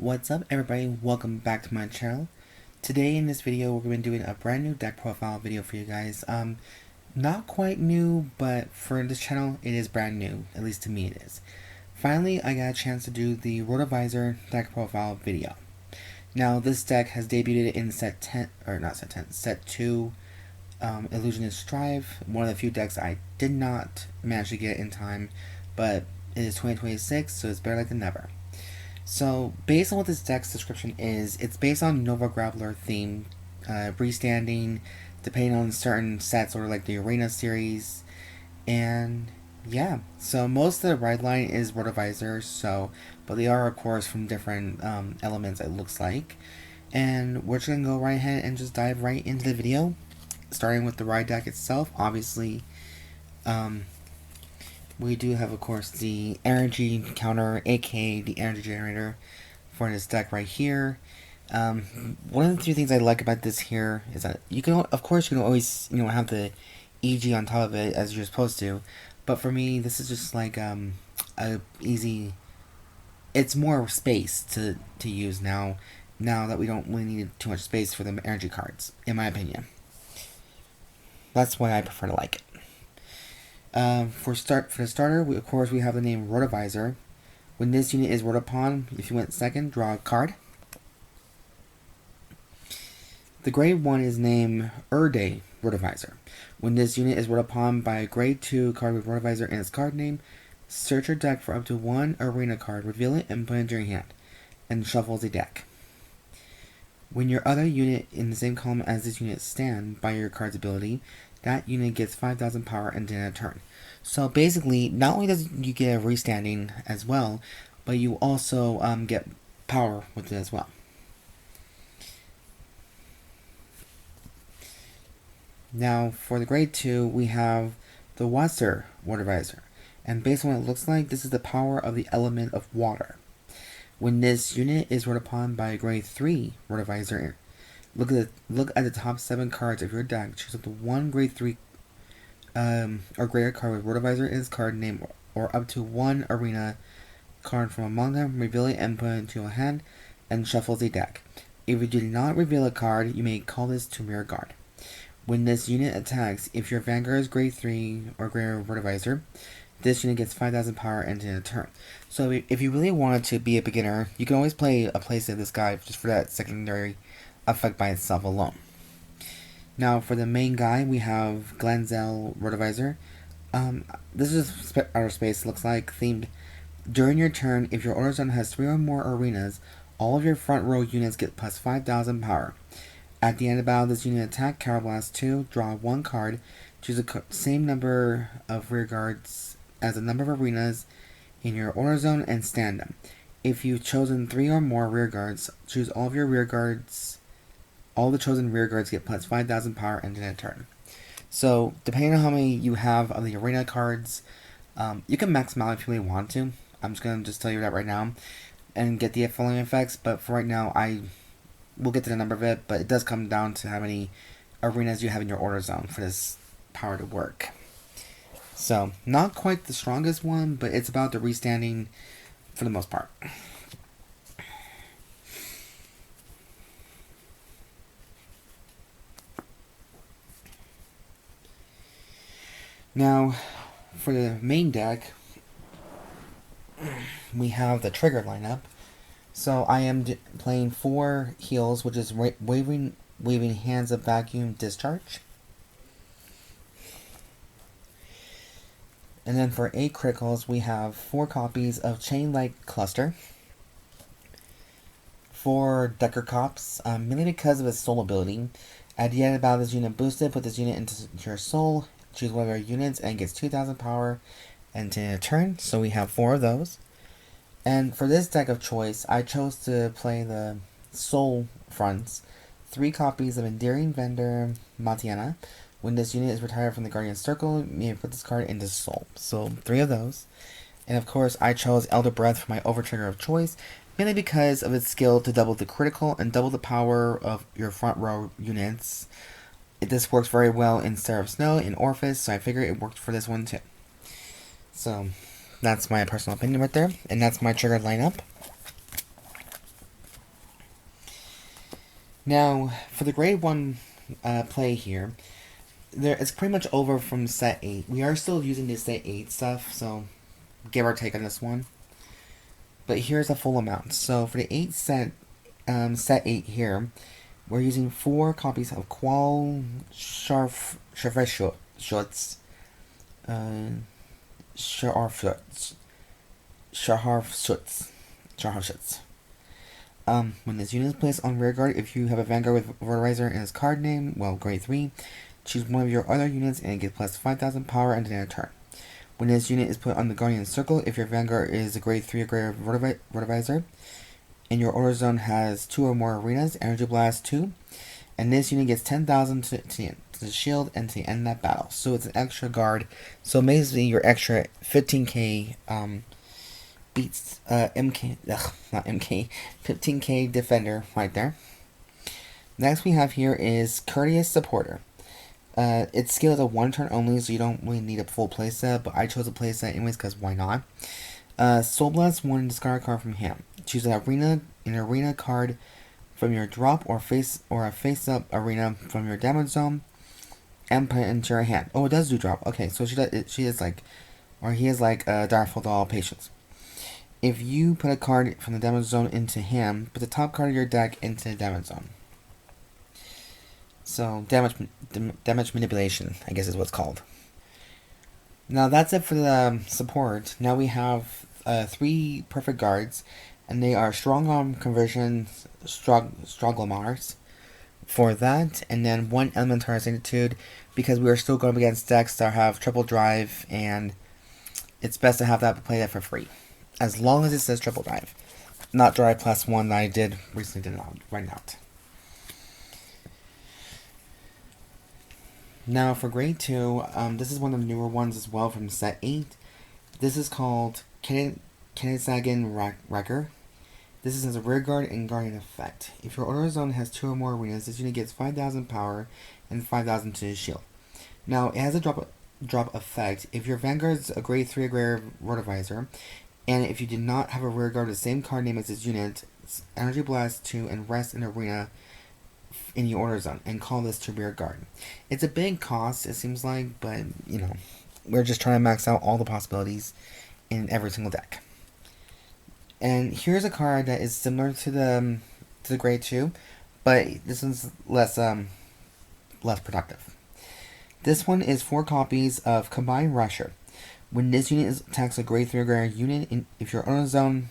What's up everybody, welcome back to my channel. Today in this video we're going to be doing a brand new deck profile video for you guys. Not quite new, but for this channel it is brand new, at least to me it is. Finally I got a chance to do the Rotovisor deck profile video. Now this deck has debuted in set 10, or not set 10, set 2 Illusionist Strive, one of the few decks I did not manage to get in time, but it is 2026 so it's better late than never. So, based on what this deck's description is, it's based on Nova Grappler theme, freestanding, depending on certain sets, or like the Arena series, and yeah. So most of the ride line is Rotovisor, but they are of course from different elements it looks like. And we're just gonna go right ahead and just dive right into the video, starting with the ride deck itself. Obviously, we do have, of course, the energy counter, aka the energy generator, for this deck right here. One of the two things I like about this here is that you can, of course, you can always, have the EG on top of it as you're supposed to, but for me, this is just like a easy. It's more space to use now that we don't really need too much space for the energy cards, in my opinion. That's why I prefer to like it. For the starter, of course, we have the name Rotovisor. When this unit is rolled upon, if you went second, draw a card. The grade 1 is named Erde Rotovisor. When this unit is rolled upon by a grade 2 card with Rotovisor in its card name, search your deck for up to one arena card, reveal it, and put it into your hand, and shuffle the deck. When your other unit in the same column as this unit stand by your card's ability, that unit gets 5,000 power and then a turn. So basically, not only does you get a restanding as well, but you also get power with it as well. Now, for the grade 2, we have the Wasser Rotovisor. And based on what it looks like, this is the power of the element of water. When this unit is rolled upon by a grade 3 Rotovisor, look at the top 7 cards of your deck. Choose up to one grade 3 or greater card with Rotovisor in its card name, or up to one arena card from among them. Reveal it and put it into your hand, and shuffle the deck. If you do not reveal a card, you may call this to mirror guard. When this unit attacks, if your Vanguard is grade 3 or greater Rotovisor, this unit gets 5,000 power and in a turn. So if you really wanted to be a beginner, you can always play a playset of this guy just for that secondary effect by itself alone. Now for the main guy, we have Glanzel Rotovisor. This is outer space, looks like, themed. During your turn, if your order zone has 3 or more arenas, all of your front row units get plus 5,000 power. At the end of battle, this unit attack, Counterblast 2, draw 1 card, choose the same number of rear guards as the number of arenas in your order zone and stand them. If you've chosen 3 or more rear guards, choose all of your rear guards. All the chosen rear guards get plus 5,000 power and in a turn. So, depending on how many you have of the arena cards, you can max them out if you really want to. I'm just going to tell you that right now and get the following effects, but for right now, I will get to the number of it, but it does come down to how many arenas you have in your order zone for this power to work. So, not quite the strongest one, but it's about the restanding for the most part. Now, for the main deck, we have the trigger lineup. So I am playing 4 heals, which is waving Hands of Vacuum Discharge. And then for 8 criticals, we have 4 copies of Chain Light Cluster. 4 Dekarcops, mainly because of its soul ability. At the end of battle, this unit boosted, put this unit into your soul, choose one of your units, and gets 2,000 power and in a turn. So we have 4 of those. And for this deck of choice, I chose to play the soul fronts. 3 copies of Endearing Vendor Mateyna. When this unit is retired from the Guardian Circle, you may put this card into soul. So 3 of those. And of course, I chose Eldobreath for my overtrigger of choice, mainly because of its skill to double the critical and double the power of your front row units. This works very well in Seraph Snow, in Orphis, so I figured it worked for this one too. So, that's my personal opinion right there, and that's my trigger lineup. Now, for the grade 1 play here, it's pretty much over from set 8. We are still using the set 8 stuff, so give or take on this one. But here's the full amount. So for the 8 set 8 here, we're using 4 copies of Qual Scharfschutze. Scharfschutze. When this unit is placed on rearguard, if you have a Vanguard with Rotovisor in its card name, well, grade 3, choose one of your other units and it gets plus 5,000 power and then a turn. When this unit is put on the Guardian Circle, if your Vanguard is a grade 3 or greater Rotovisor, and your order zone has 2 or more arenas, Energy Blast 2, and this unit gets 10,000 to the shield and to the end of that battle. So it's an extra guard. So basically your extra 15k beats not MK, 15k defender right there. Next we have here is Courteous Supporter. Its skill is a 1 turn only, so you don't really need a full playset, but I chose a playset anyways because why not? Soul Blast 1, discard a card from hand. Choose an arena card from your drop or a face-up arena from your damage zone and put it into your hand. Oh, it does do drop. Okay, so he is like Direful Doll Patience. If you put a card from the damage zone into hand, put the top card of your deck into the damage zone. So, damage manipulation, I guess is what's called. Now, that's it for the support. Now we have 3 perfect guards, and they are Strong Arm Conversion Strogalmars for that, and then 1 Elementaria Sanctitude, because we are still going up against decks that have triple drive, and it's best to have that play that for free. As long as it says triple drive. Not drive plus 1 that I recently did not right out. Now for grade 2, this is one of the newer ones as well from set 8. This is called Kettensagen Racher. This is as a rear guard and guardian effect. If your order zone has 2 or more arenas, this unit gets 5,000 power and 5,000 to his shield. Now it has a drop effect. If your Vanguard is a grade 3 or greater Rotovisor, and if you did not have a rear guard with the same card name as this unit, Energy Blast 2 and rest in arena in your order zone and call this to rear guard. It's a big cost, it seems like, but you know, we're just trying to max out all the possibilities in every single deck. And here's a card that is similar to the grade 2, but this one's less productive. This one is 4 copies of Combined Rusher. When this unit attacks a grade 3 or greater unit, if your order zone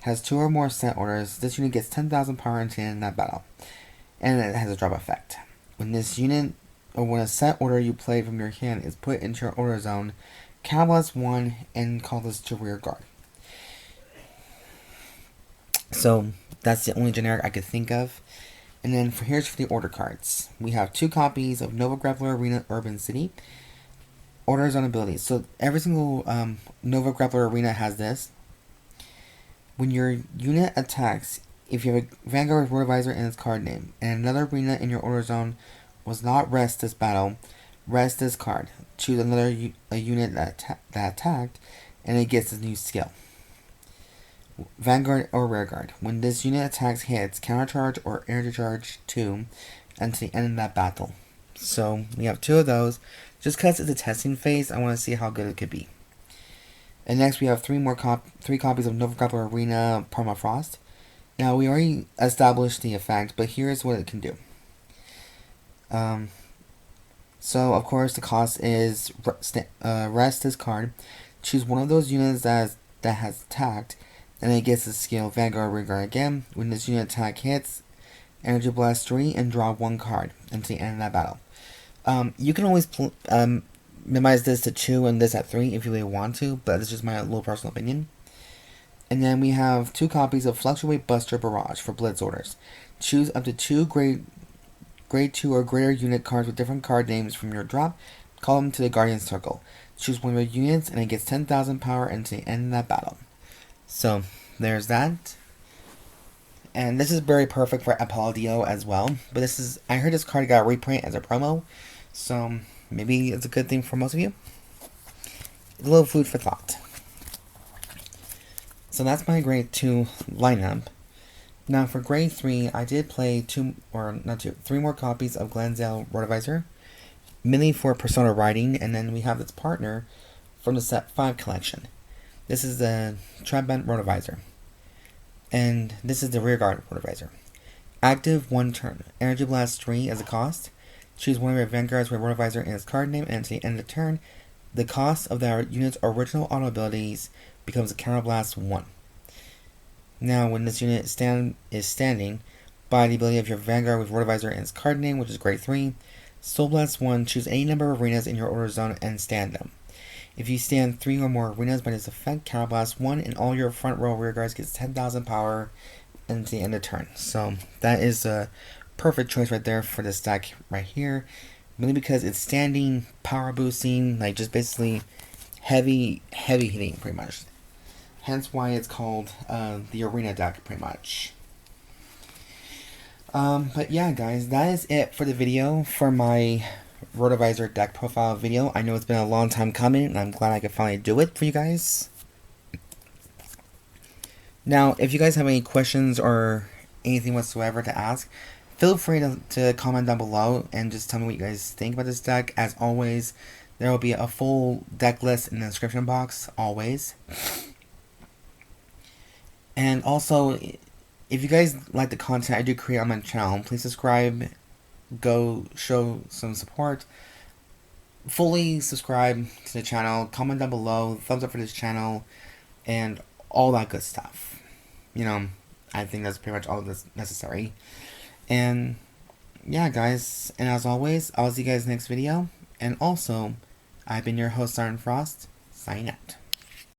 has 2 or more set orders, this unit gets 10,000 power into in that battle, and it has a drop effect. When this unit, or when a set order you played from your hand is put into your order zone, Catalyst 1 and call this to rear guard. So that's the only generic I could think of. And then here's for the order cards. We have 2 copies of Nova Grappler Arena Urban City. Order zone abilities. So every single Nova Grappler Arena has this. When your unit attacks, if you have a Vanguard with Rotovisor in its card name, and another arena in your order zone was not rest this battle, rest this card. Choose another unit that attacked, and it gets a new skill. Vanguard or Rearguard. When this unit attacks hits, countercharge or energy charge 2 until the end of that battle. So we have 2 of those. Just because it's a testing phase, I want to see how good it could be. And next we have 3 copies of Nova Grappler Arena Permafrost. Now we already established the effect, but here's what it can do. So of course the cost is rest this card. Choose one of those units that has attacked, and it gets the skill Vanguard Rearguard again. When this unit attack hits, Energy Blast 3 and draw 1 card until the end of that battle. You can always minimize this to 2 and this at 3 if you really want to, but this is just my little personal opinion. And then we have 2 copies of Fluctuate Buster Barrage for Blitz orders. Choose up to 2 grade 2 or greater unit cards with different card names from your drop. Call them to the Guardian Circle. Choose one of your units and it gets 10,000 power until the end of that battle. So, there's that. And this is very perfect for Apollo as well. But I heard this card got a reprint as a promo. So, maybe it's a good thing for most of you. A little food for thought. So that's my grade 2 lineup. Now for grade 3, I did play 3 more copies of Glanzel Rotovisor, mainly for Persona Riding, and then we have its partner from the set 5 collection. This is the Brandt Rotovisor, and this is the Rearguard Rotovisor. Active 1 turn, Energy Blast 3 as a cost. Choose one of your Vanguards with Rotovisor in its card name, and at the end of the turn, the cost of that unit's original auto abilities becomes a Counterblast 1. Now, when this unit is standing, by the ability of your Vanguard with Rotovisor in its card name, which is grade 3, Soul Blast 1, choose any number of arenas in your order zone and stand them. If you stand 3 or more arenas by this effect, Counterblast 1, and all your front row rear guards gets 10,000 power into the end of turn. So that is a perfect choice right there for this deck right here. Mainly because it's standing, power boosting, like just basically heavy hitting pretty much. Hence why it's called the arena deck pretty much. But yeah guys, that is it for the video for my Rotovisor deck profile video. I know it's been a long time coming, and I'm glad I could finally do it for you guys. Now, if you guys have any questions or anything whatsoever to ask, feel free to comment down below and just tell me what you guys think about this deck. As always, there will be a full deck list in the description box, always. And also, if you guys like the content I do create on my channel, please subscribe, go show some support, fully subscribe to the channel, comment down below, thumbs up for this channel, and all that good stuff. You know, I think that's pretty much all that's necessary. And yeah guys, and as always, I'll see you guys next video. And also, I've been your host, Siren Frost, signing out.